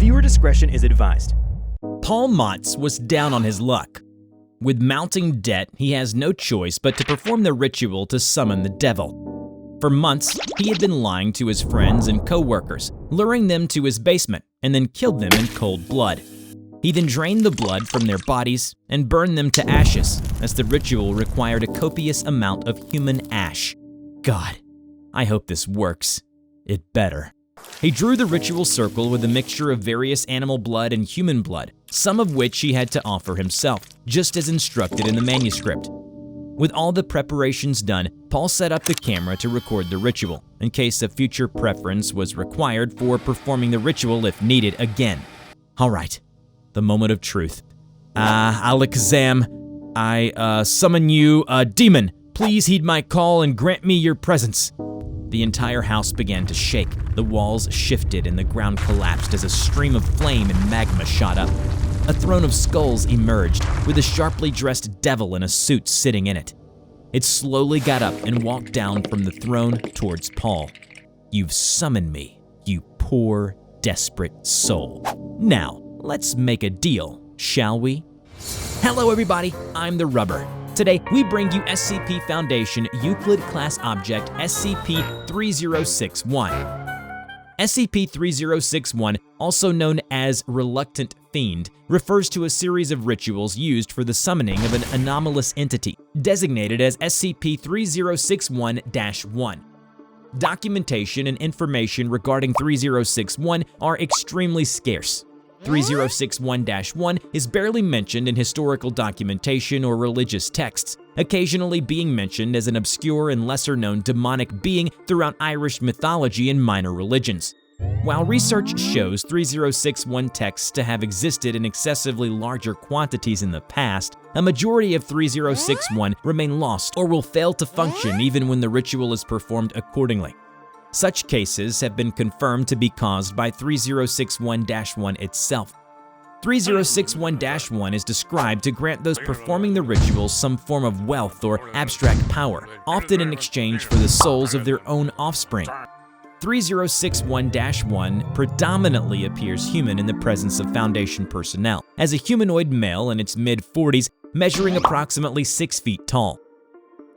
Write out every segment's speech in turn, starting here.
Viewer discretion is advised. Paul Motz was down on his luck. With mounting debt, he has no choice but to perform the ritual to summon the devil. For months, he had been lying to his friends and co-workers, luring them to his basement, and then killed them in cold blood. He then drained the blood from their bodies and burned them to ashes, as the ritual required a copious amount of human ash. God, I hope this works. It better. He drew the ritual circle with a mixture of various animal blood and human blood, some of which he had to offer himself, just as instructed in the manuscript. With all the preparations done, Paul set up the camera to record the ritual, in case a future preference was required for performing the ritual if needed again. All right, the moment of truth. Alakazam, I summon you, demon. Please heed my call and grant me your presence. The entire house began to shake, the walls shifted and the ground collapsed as a stream of flame and magma shot up. A throne of skulls emerged, with a sharply dressed devil in a suit sitting in it. It slowly got up and walked down from the throne towards Paul. You've summoned me, you poor, desperate soul. Now, let's make a deal, shall we? Hello everybody, I'm TheRubber. Today, we bring you SCP Foundation EUCLID Class Object SCP-3061. SCP-3061, also known as Reluctant Fiend, refers to a series of rituals used for the summoning of an anomalous entity, designated as SCP-3061-1. Documentation and information regarding 3061 are extremely scarce. 3061-1 is barely mentioned in historical documentation or religious texts, occasionally being mentioned as an obscure and lesser-known demonic being throughout Irish mythology and minor religions. While research shows 3061 texts to have existed in excessively larger quantities in the past, a majority of 3061 remain lost or will fail to function even when the ritual is performed accordingly. Such cases have been confirmed to be caused by 3061-1 itself. 3061-1 is described to grant those performing the rituals some form of wealth or abstract power, often in exchange for the souls of their own offspring. 3061-1 predominantly appears human in the presence of Foundation personnel, as a humanoid male in its mid-40s, measuring approximately 6 feet tall.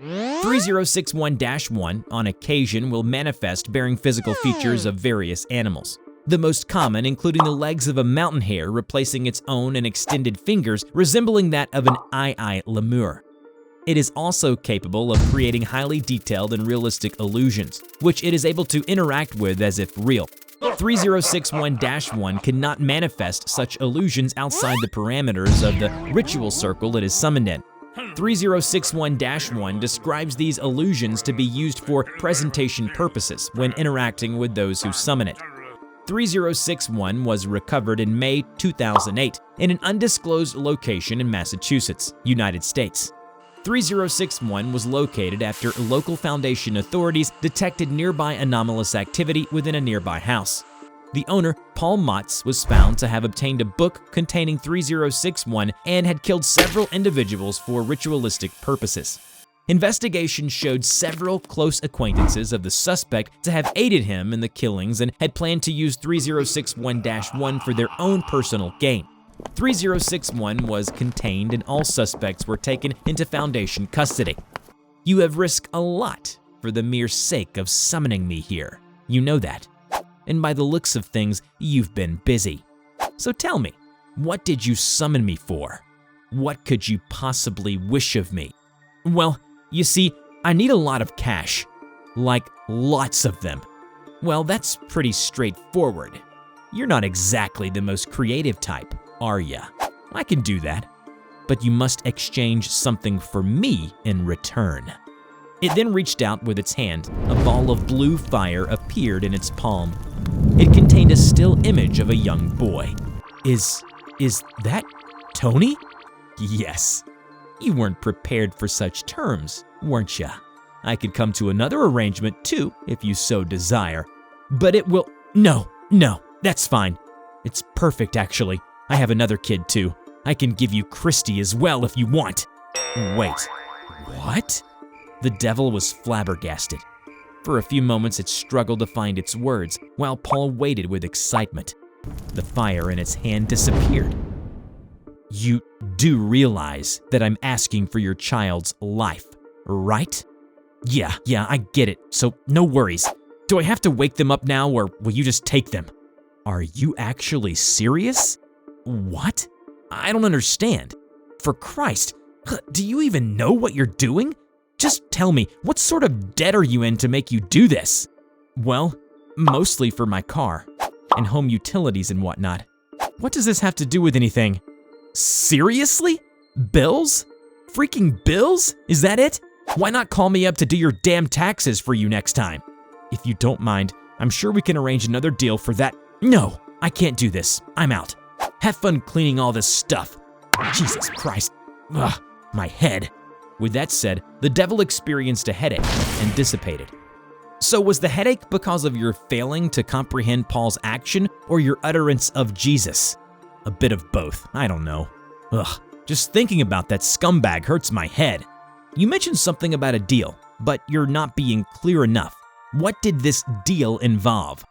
3061-1 on occasion will manifest bearing physical features of various animals. The most common including the legs of a mountain hare replacing its own and extended fingers resembling that of an lemur. It is also capable of creating highly detailed and realistic illusions, which it is able to interact with as if real. 3061-1 cannot manifest such illusions outside the parameters of the ritual circle it is summoned in. 3061-1 describes these illusions to be used for presentation purposes when interacting with those who summon it. 3061 was recovered in May 2008 in an undisclosed location in Massachusetts, United States. 3061 was located after local Foundation authorities detected nearby anomalous activity within a nearby house. The owner, Paul Motz, was found to have obtained a book containing 3061 and had killed several individuals for ritualistic purposes. Investigation showed several close acquaintances of the suspect to have aided him in the killings and had planned to use 3061-1 for their own personal gain. 3061 was contained and all suspects were taken into Foundation custody. You have risked a lot for the mere sake of summoning me here. You know that. And by the looks of things, you've been busy. So tell me, what did you summon me for? What could you possibly wish of me? Well, you see, I need a lot of cash. Like, lots of them. Well, that's pretty straightforward. You're not exactly the most creative type, are ya? I can do that. But you must exchange something for me in return. It then reached out with its hand. A ball of blue fire appeared in its palm. It contained a still image of a young boy. Is that Tony? Yes. You weren't prepared for such terms, weren't ya? I could come to another arrangement too, if you so desire. But it will… No, that's fine. It's perfect actually. I have another kid too. I can give you Christy as well if you want. Wait, what? The devil was flabbergasted. For a few moments it struggled to find its words, while Paul waited with excitement. The fire in its hand disappeared. You do realize that I'm asking for your child's life, right? Yeah, I get it, so no worries. Do I have to wake them up now, or will you just take them? Are you actually serious? What? I don't understand. For Christ, do you even know what you're doing? Just tell me, what sort of debt are you in to make you do this? Well, mostly for my car, and home utilities and whatnot. What does this have to do with anything? Seriously? Bills? Freaking bills? Is that it? Why not call me up to do your damn taxes for you next time? If you don't mind, I'm sure we can arrange another deal for that. No, I can't do this. I'm out. Have fun cleaning all this stuff. Jesus Christ. Ugh, my head. With that said, the devil experienced a headache and dissipated. So was the headache because of your failing to comprehend Paul's action or your utterance of Jesus? A bit of both, I don't know. Ugh, just thinking about that scumbag hurts my head. You mentioned something about a deal, but you're not being clear enough. What did this deal involve?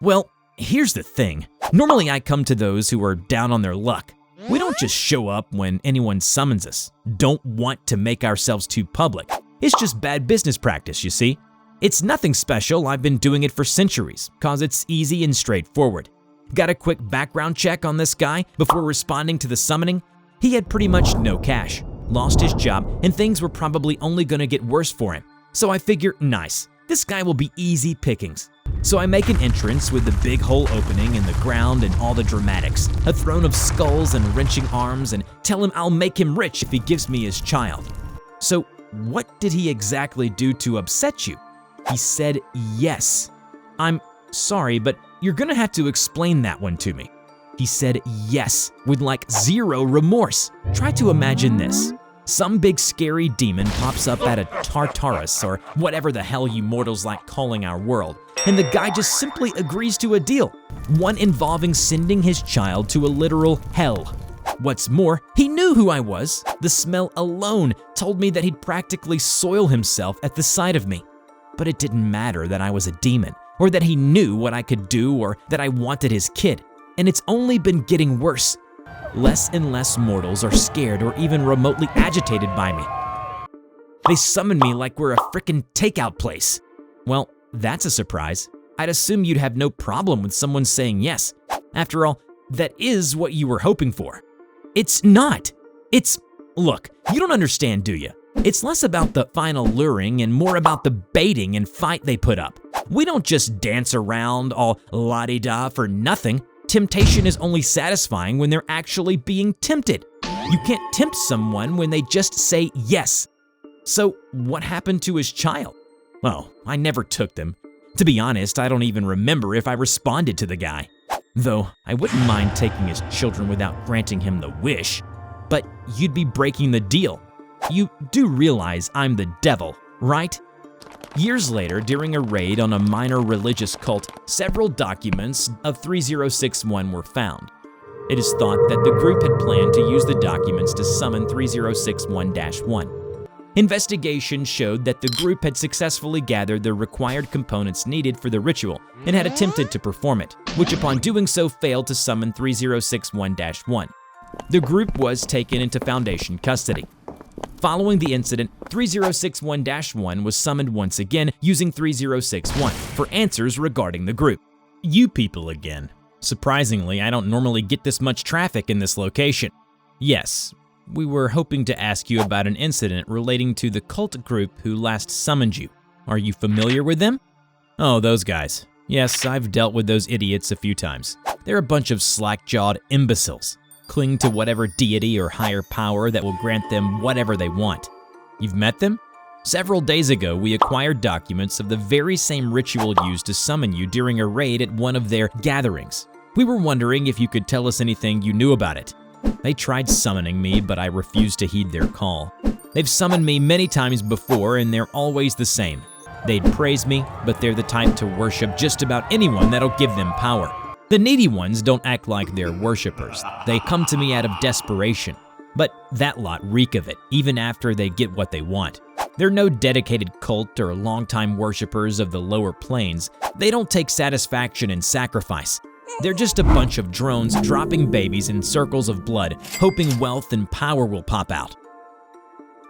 Well, here's the thing. Normally I come to those who are down on their luck. We don't just show up when anyone summons us. Don't want to make ourselves too public. It's just bad business practice, you see. It's nothing special, I've been doing it for centuries, cause it's easy and straightforward. Got a quick background check on this guy before responding to the summoning? He had pretty much no cash, lost his job, and things were probably only gonna get worse for him. So I figure, nice, this guy will be easy pickings. So I make an entrance with the big hole opening in the ground and all the dramatics, a throne of skulls and wrenching arms, and tell him I'll make him rich if he gives me his child. So what did he exactly do to upset you? He said yes. I'm sorry, but you're gonna have to explain that one to me. He said yes, with like zero remorse. Try to imagine this. Some big scary demon pops up out of Tartarus, or whatever the hell you mortals like calling our world, and the guy just simply agrees to a deal, one involving sending his child to a literal hell. What's more, he knew who I was. The smell alone told me that he'd practically soil himself at the sight of me. But it didn't matter that I was a demon, or that he knew what I could do, or that I wanted his kid. And it's only been getting worse. Less and less mortals are scared or even remotely agitated by me. They summon me like we're a frickin' takeout place. Well, that's a surprise. I'd assume you'd have no problem with someone saying yes. After all, that is what you were hoping for. It's not. Look, you don't understand, do you? It's less about the final luring and more about the baiting and fight they put up. We don't just dance around all la-di-da for nothing. Temptation is only satisfying when they're actually being tempted. You can't tempt someone when they just say yes. So what happened to his child? Oh, I never took them. To be honest, I don't even remember if I responded to the guy. Though I wouldn't mind taking his children without granting him the wish. But you'd be breaking the deal. You do realize I'm the devil, right? Years later, during a raid on a minor religious cult, several documents of 3061 were found. It is thought that the group had planned to use the documents to summon 3061-1. Investigation showed that the group had successfully gathered the required components needed for the ritual and had attempted to perform it, which upon doing so failed to summon 3061-1. The group was taken into Foundation custody. Following the incident, 3061-1 was summoned once again using 3061 for answers regarding the group. You people again. Surprisingly, I don't normally get this much traffic in this location. Yes, we were hoping to ask you about an incident relating to the cult group who last summoned you. Are you familiar with them? Oh, those guys. Yes, I've dealt with those idiots a few times. They're a bunch of slack-jawed imbeciles. Cling to whatever deity or higher power that will grant them whatever they want. You've met them? Several days ago, we acquired documents of the very same ritual used to summon you during a raid at one of their gatherings. We were wondering if you could tell us anything you knew about it. They tried summoning me, but I refused to heed their call. They've summoned me many times before, and they're always the same. They'd praise me, but they're the type to worship just about anyone that'll give them power. The needy ones don't act like they're worshippers. They come to me out of desperation. But that lot reek of it, even after they get what they want. They're no dedicated cult or longtime worshippers of the lower planes. They don't take satisfaction in sacrifice. They're just a bunch of drones dropping babies in circles of blood, hoping wealth and power will pop out.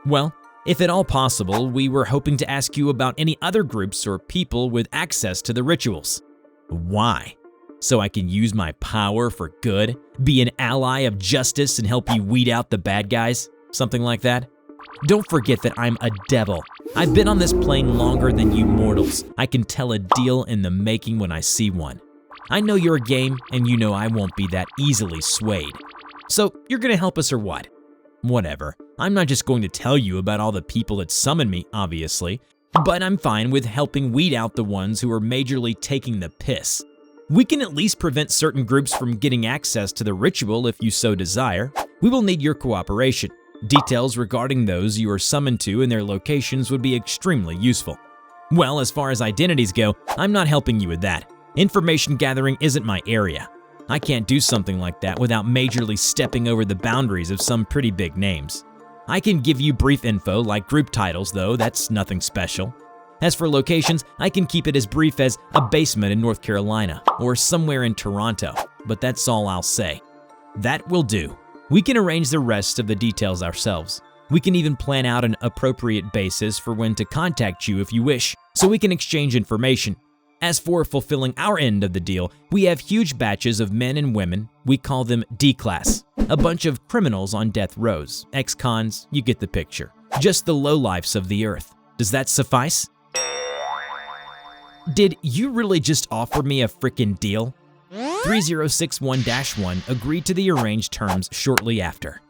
Well, if at all possible, we were hoping to ask you about any other groups or people with access to the rituals. Why? So I can use my power for good? Be an ally of justice and help you weed out the bad guys? Something like that? Don't forget that I'm a devil. I've been on this plane longer than you mortals. I can tell a deal in the making when I see one. I know your game, and you know I won't be that easily swayed. So you're gonna help us or what? Whatever. I'm not just going to tell you about all the people that summon me, obviously, but I'm fine with helping weed out the ones who are majorly taking the piss. We can at least prevent certain groups from getting access to the ritual if you so desire. We will need your cooperation. Details regarding those you are summoned to and their locations would be extremely useful. Well, as far as identities go, I'm not helping you with that. Information gathering isn't my area. I can't do something like that without majorly stepping over the boundaries of some pretty big names. I can give you brief info like group titles, though that's nothing special. As for locations, I can keep it as brief as a basement in North Carolina or somewhere in Toronto, but that's all I'll say. That will do. We can arrange the rest of the details ourselves. We can even plan out an appropriate basis for when to contact you if you wish, so we can exchange information. As for fulfilling our end of the deal, we have huge batches of men and women. We call them D-Class. A bunch of criminals on death rows, ex-cons, you get the picture. Just the lowlifes of the earth. Does that suffice? Did you really just offer me a frickin' deal? 3061-1 agreed to the arranged terms shortly after.